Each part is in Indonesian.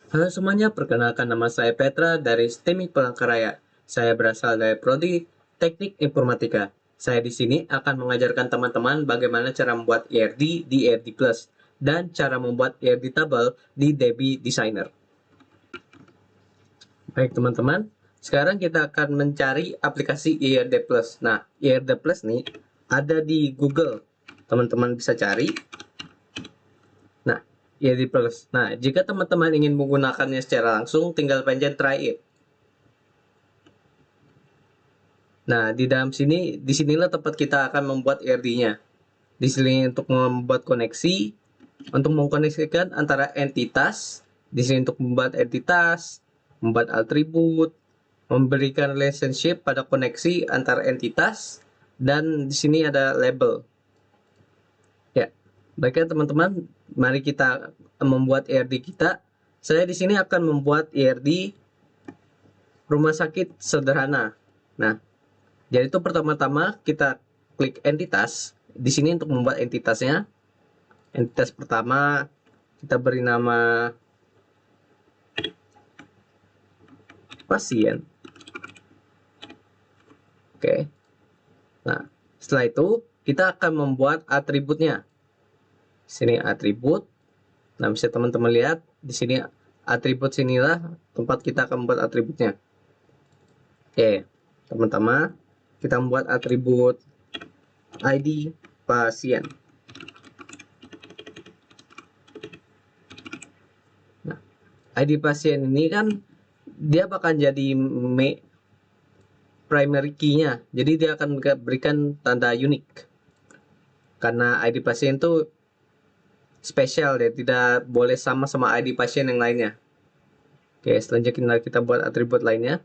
Halo semuanya, perkenalkan nama saya Petra dari STEMI Palangkaraya. Saya berasal dari Prodi Teknik Informatika. Saya di sini akan mengajarkan teman-teman bagaimana cara membuat ERD di ERD Plus dan cara membuat ERD Table di Debi Designer. Baik teman-teman, sekarang kita akan mencari aplikasi ERD Plus. Nah, ERD Plus nih ada di Google. Teman-teman bisa cari. Nah, ERD Plus. Nah, jika teman-teman ingin menggunakannya secara langsung, tinggal pencet try it. Nah, di dalam sini, disinilah tempat kita akan membuat ERD-nya. Di sini untuk membuat koneksi, untuk mengkoneksikan antara entitas, di sini untuk membuat entitas, membuat atribut, memberikan relationship pada koneksi antar entitas, dan di sini ada label. Ya, baiknya teman-teman, mari kita membuat ERD kita. Saya di sini akan membuat ERD rumah sakit sederhana. Nah, jadi itu pertama-tama kita klik entitas. Di sini untuk membuat entitasnya, entitas pertama kita beri nama pasien. Oke. Nah, setelah itu kita akan membuat atributnya. Di sini atribut. Nah, bisa teman-teman lihat di sini atribut sinilah tempat kita akan membuat atributnya. Oke, teman-teman, kita membuat atribut ID pasien. Nah, ID pasien ini kan dia bakal jadi primary key-nya. Jadi dia akan berikan tanda unik. Karena ID pasien itu spesial ya, tidak boleh sama ID pasien yang lainnya. Oke, selanjutnya kita buat atribut lainnya.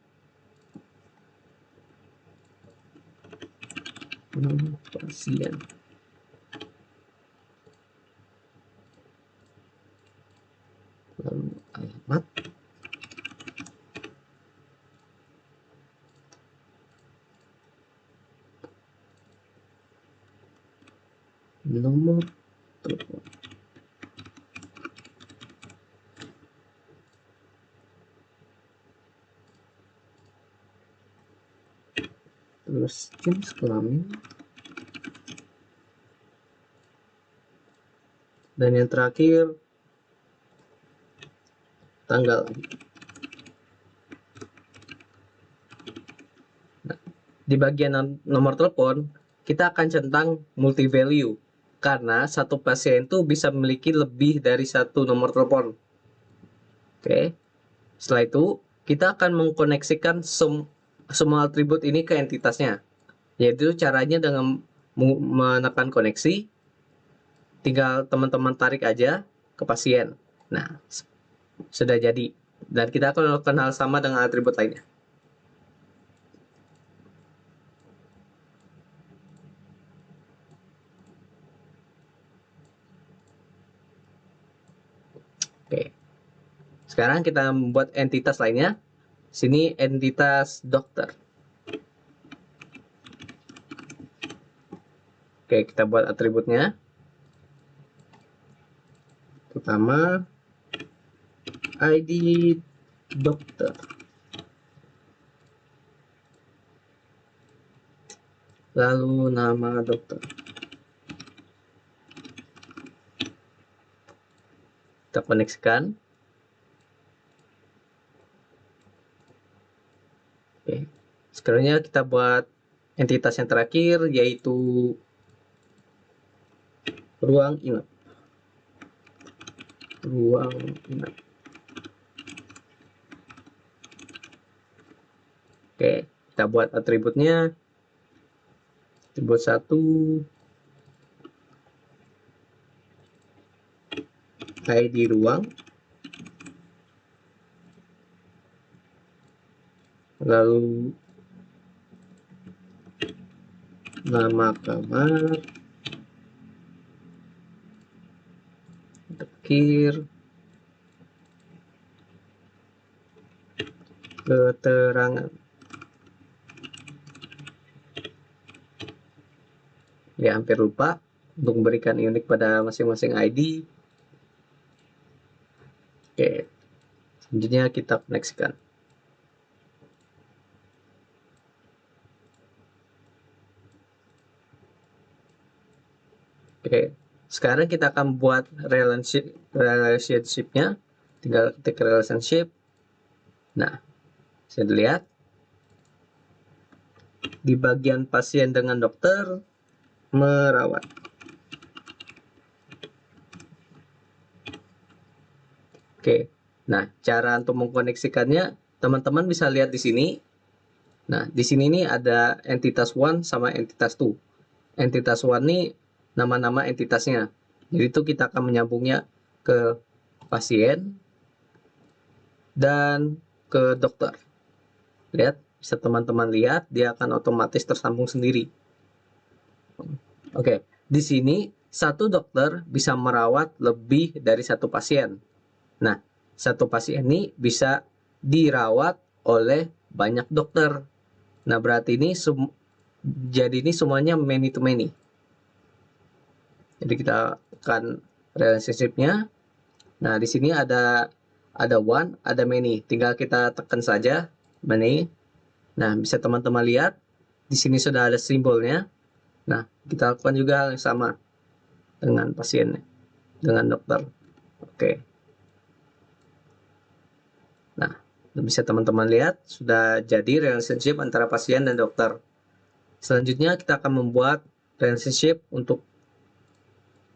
Pasien. Lalu alamat. Nomor telepon. Terus jenis kelamin. Dan yang terakhir tanggal. Nah, di bagian nomor telepon kita akan centang multi value karena satu pasien itu bisa memiliki lebih dari satu nomor telepon. Oke. Setelah itu kita akan mengkoneksikan semua atribut ini ke entitasnya. Yaitu caranya dengan menekan koneksi, tinggal teman-teman tarik aja ke pasien. Nah, sudah jadi. Dan kita akan melakukan hal sama dengan atribut lainnya. Oke. Sekarang kita membuat entitas lainnya. Sini entitas dokter. Oke, kita buat atributnya. Pertama, ID dokter. Lalu nama dokter. Kita koneksikan. Oke. Sekarangnya kita buat entitas yang terakhir, yaitu ruang inap. Ruang inap. Oke, kita buat atributnya. Atribut 1, ID ruang. Lalu nama kamar. Terakhir keterangan. Ya, hampir lupa untuk memberikan unik pada masing-masing ID. Oke. Selanjutnya kita koneksikan. Oke, sekarang kita akan buat relationship-nya. Tinggal ketik relationship. Nah, bisa dilihat di bagian pasien dengan dokter merawat. Oke, nah cara untuk mengkoneksikannya teman-teman bisa lihat di sini. Nah, di sini nih ada entitas one sama entitas two. Entitas one nih nama-nama entitasnya. Jadi itu kita akan menyambungnya ke pasien dan ke dokter. Lihat, bisa teman-teman lihat, dia akan otomatis tersambung sendiri. Oke, di sini satu dokter bisa merawat lebih dari satu pasien. Nah, satu pasien ini bisa dirawat oleh banyak dokter. Nah, berarti ini jadi ini semuanya many to many. Jadi kita akan relationship-nya. Nah, di sini ada one, ada many. Tinggal kita tekan saja many. Nah, bisa teman-teman lihat di sini sudah ada simbolnya. Nah, kita lakukan juga hal yang sama dengan pasiennya, dengan dokter. Oke. Nah, bisa teman-teman lihat sudah jadi relationship antara pasien dan dokter. Selanjutnya kita akan membuat relationship untuk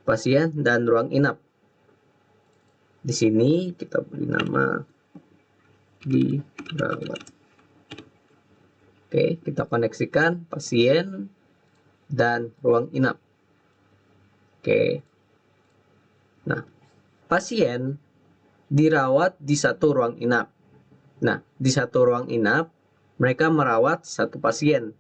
pasien dan ruang inap. Di sini kita beri nama dirawat. Oke, kita koneksikan pasien dan ruang inap. Oke. Nah, pasien dirawat di satu ruang inap. Nah, di satu ruang inap mereka merawat satu pasien.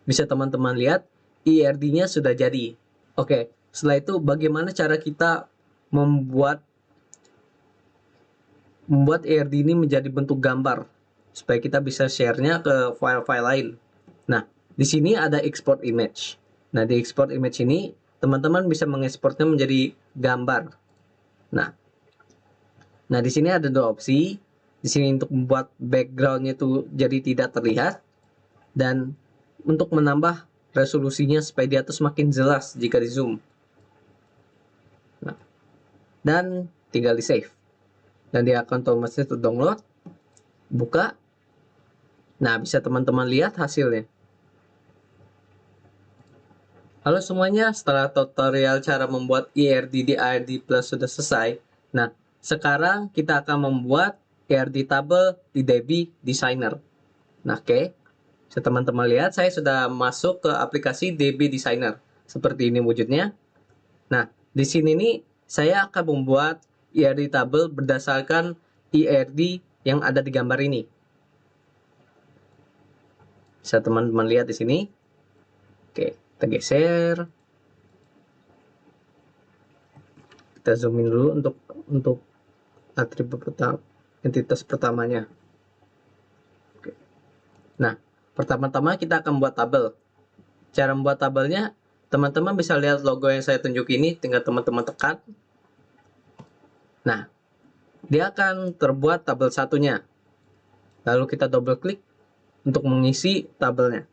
Bisa teman-teman lihat IRD-nya sudah jadi. Oke, setelah itu bagaimana cara kita membuat IRD ini menjadi bentuk gambar supaya kita bisa share-nya ke file-file lain. Nah, di sini ada export image. Nah, di export image ini teman-teman bisa mengekspornya menjadi gambar. Nah, di sini ada dua opsi. Di sini untuk membuat background-nya itu jadi tidak terlihat dan untuk menambah resolusinya supaya dia tuh semakin jelas jika di zoom. Nah, dan tinggal di save. Dan dia akan otomatis download, buka. Nah, bisa teman-teman lihat hasilnya. Halo semuanya, setelah tutorial cara membuat IRD di IRD Plus sudah selesai. Nah, sekarang kita akan membuat IRD table di DB Designer. Nah, oke. Bisa teman-teman lihat, saya sudah masuk ke aplikasi DB Designer. Seperti ini wujudnya. Nah, di sini nih saya akan membuat IRD table berdasarkan IRD yang ada di gambar ini. Bisa teman-teman lihat di sini. Oke, kita geser. Kita zoom in dulu untuk atribut pertama, entitas pertamanya. Oke. Nah, pertama-tama kita akan buat tabel. Cara membuat tabelnya, teman-teman bisa lihat logo yang saya tunjuk ini, tinggal teman-teman tekan. Nah, dia akan terbuat tabel satunya. Lalu kita double klik untuk mengisi tabelnya.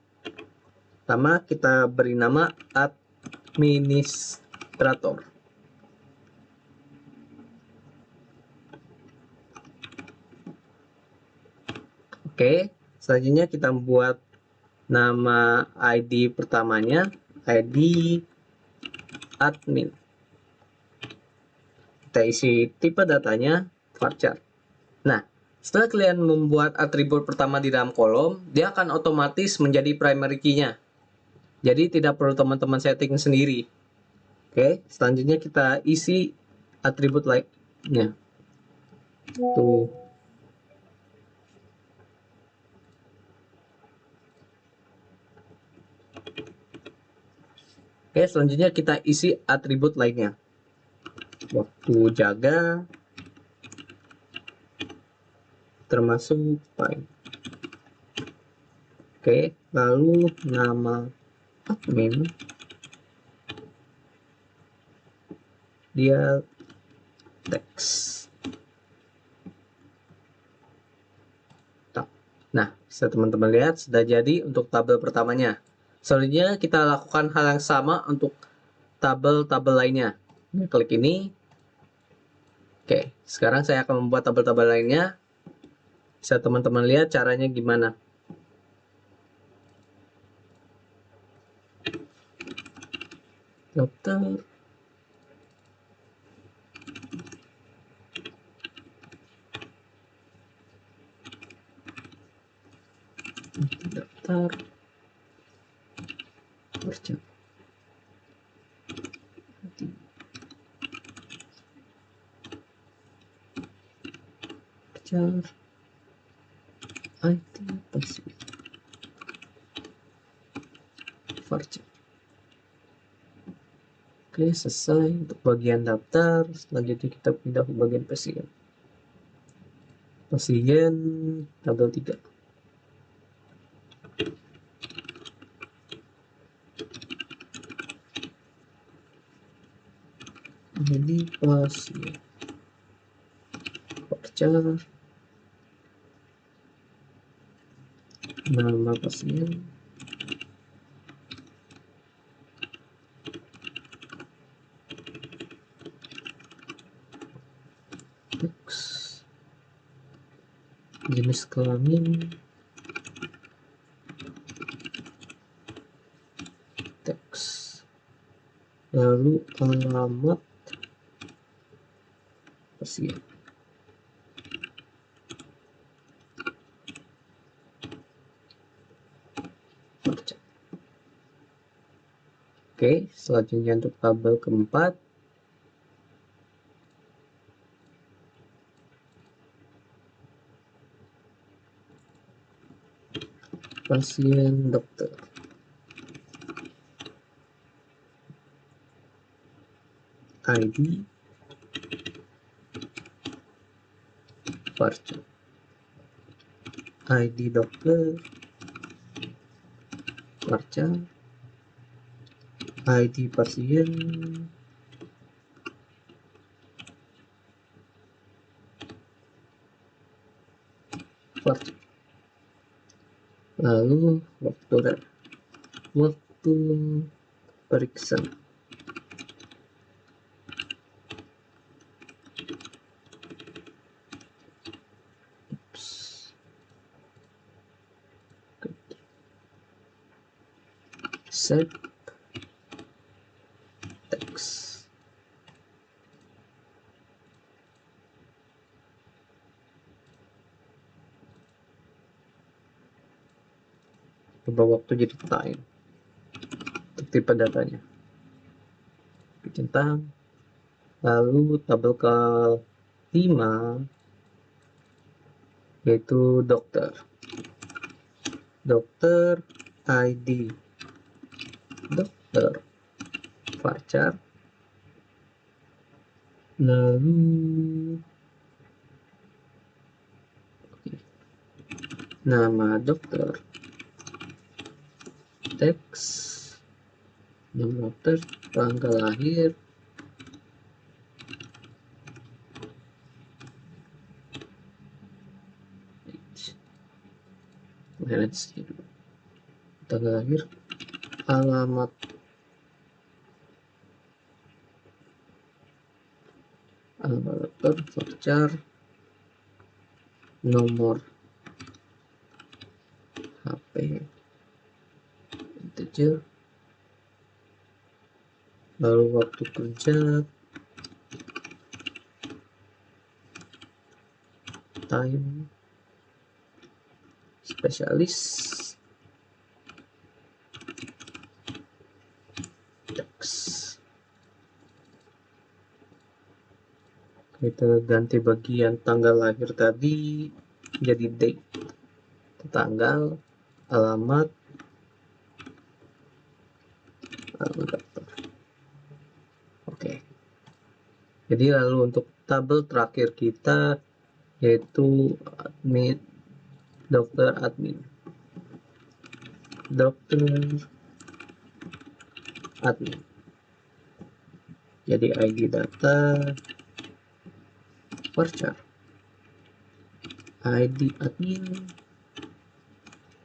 Pertama, kita beri nama administrator. Oke, selanjutnya kita buat nama ID pertamanya, ID admin. Kita isi tipe datanya, varchar. Nah, setelah kalian membuat atribut pertama di dalam kolom, dia akan otomatis menjadi primary key-nya. Jadi tidak perlu teman-teman setting sendiri. Oke, selanjutnya kita isi atribut lainnya. Tuh. Oke, selanjutnya kita isi atribut lainnya. Waktu jaga, termasuk file. Oke, lalu nama admin dia teks. Nah, bisa teman-teman lihat sudah jadi untuk tabel pertamanya. Selanjutnya kita lakukan hal yang sama untuk tabel-tabel lainnya. Nah, klik ini. Oke, sekarang saya akan membuat tabel-tabel lainnya. Bisa teman-teman lihat caranya gimana. Dokter. Daftar. Kerja. Kerja. IT pasif. Kerja. Oke, selesai untuk bagian daftar. Selanjutnya kita pindah ke bagian pasien. Pasien tabel 3. Ini pasien. Kerja. Nama pasien. Teks. Jenis kelamin. Teks. Lalu alamat pasien. Baca. Oke, selanjutnya untuk tabel keempat. Pasien dokter. ID. Varca. ID dokter. Varca. ID pasien. Varca. Lalu waktu periksa. Set teks. Ubah waktu jadi time untuk tipe datanya. Centang. Lalu tabel ke-5 yaitu dokter. Dokter ID dokter varchar. Lalu nama dokter, teks, nama dokter, tanggal lahir, tanggal lahir, alamat, dokter, varchar, nomor HP, integer, lalu waktu kerja, time, spesialis, teks. Kita ganti bagian tanggal lahir tadi jadi date, tanggal, alamat, dokter. Oke. Jadi lalu untuk tabel terakhir kita yaitu admin, dokter admin, jadi ID data varchar, ID admin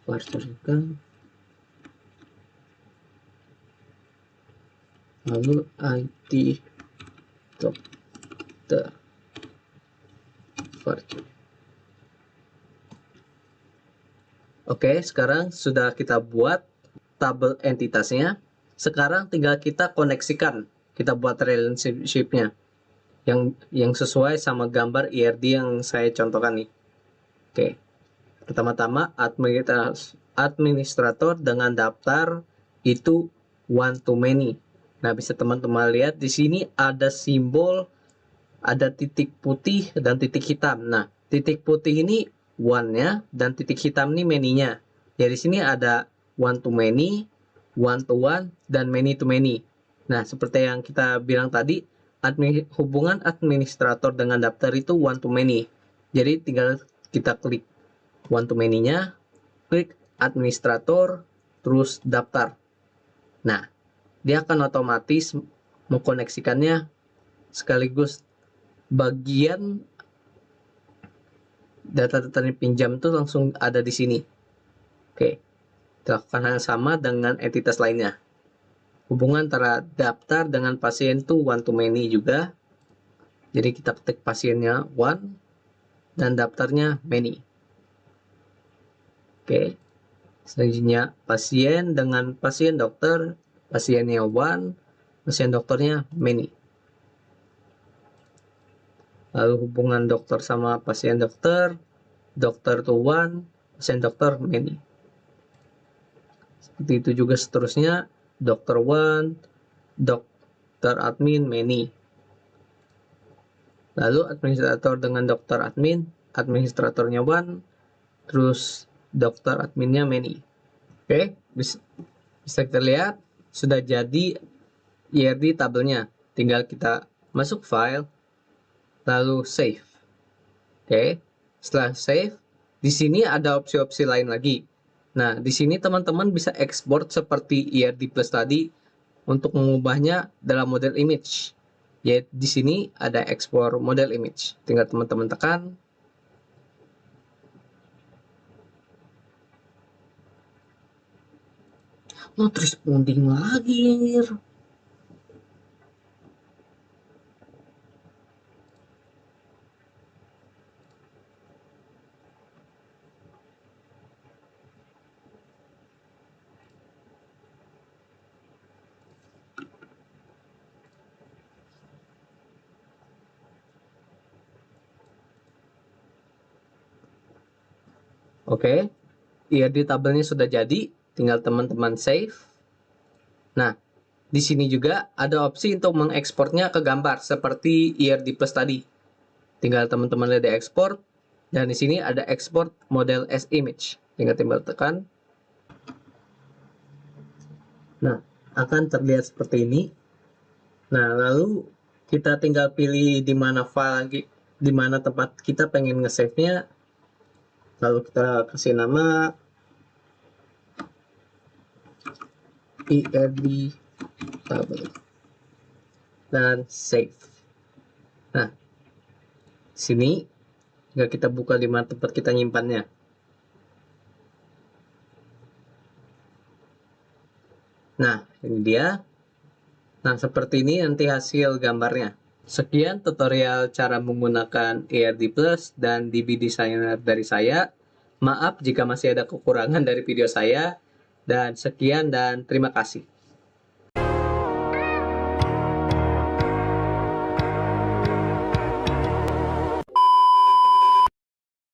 varchar juga, lalu ID dokter varchar. Oke, sekarang sudah kita buat tabel entitasnya. Sekarang tinggal kita koneksikan, kita buat relationship-nya yang sesuai sama gambar IRD yang saya contohkan nih. Oke, pertama-tama administrator dengan daftar itu one to many. Nah, bisa teman-teman lihat di sini ada simbol, ada titik putih dan titik hitam. Nah, titik putih ini one-nya dan titik hitam ini many-nya. Jadi sini ada one to many, one to one, dan many to many. Nah, seperti yang kita bilang tadi, hubungan administrator dengan daftar itu one to many. Jadi tinggal kita klik one to many-nya, klik administrator, terus daftar. Nah, dia akan otomatis mengkoneksikannya sekaligus bagian data-data pinjam itu langsung ada di sini. Oke, lakukan hal yang sama dengan entitas lainnya. Hubungan antara daftar dengan pasien itu one to many juga. Jadi kita ketik pasiennya one dan daftarnya many. Oke, selanjutnya pasien dengan pasien dokter, pasiennya one, pasien dokternya many. Lalu hubungan dokter sama pasien dokter, dokter to one, pasien dokter many. Seperti itu juga seterusnya, dokter one, dokter admin many. Lalu administrator dengan dokter admin, administratornya one, terus dokter adminnya many. Oke, bisa kita lihat sudah jadi IRD tabelnya. Tinggal kita masuk file, lalu save. Oke, setelah save, di sini ada opsi-opsi lain lagi. Nah, di sini teman-teman bisa ekspor seperti IRD Plus tadi untuk mengubahnya dalam model image. Yaitu di sini ada ekspor model image. Tinggal teman-teman tekan. Not responding lagi, anjir. Oke, IRD tabelnya sudah jadi, tinggal teman-teman save. Nah, di sini juga ada opsi untuk mengekspornya ke gambar seperti IRD Plus tadi. Tinggal teman-teman lihat di ekspor, dan di sini ada ekspor model as image. Tinggal tekan. Nah, akan terlihat seperti ini. Nah, lalu kita tinggal pilih di mana file, di mana tempat kita pengen nge-save-nya. Lalu kita kasih nama IRD tabel dan save. Nah, sini tinggal kita buka di mana tempat kita nyimpannya. Nah, ini dia. Nah, seperti ini nanti hasil gambarnya. Sekian tutorial cara menggunakan IRD Plus dan DB Designer dari saya. Maaf jika masih ada kekurangan dari video saya. Dan sekian dan terima kasih.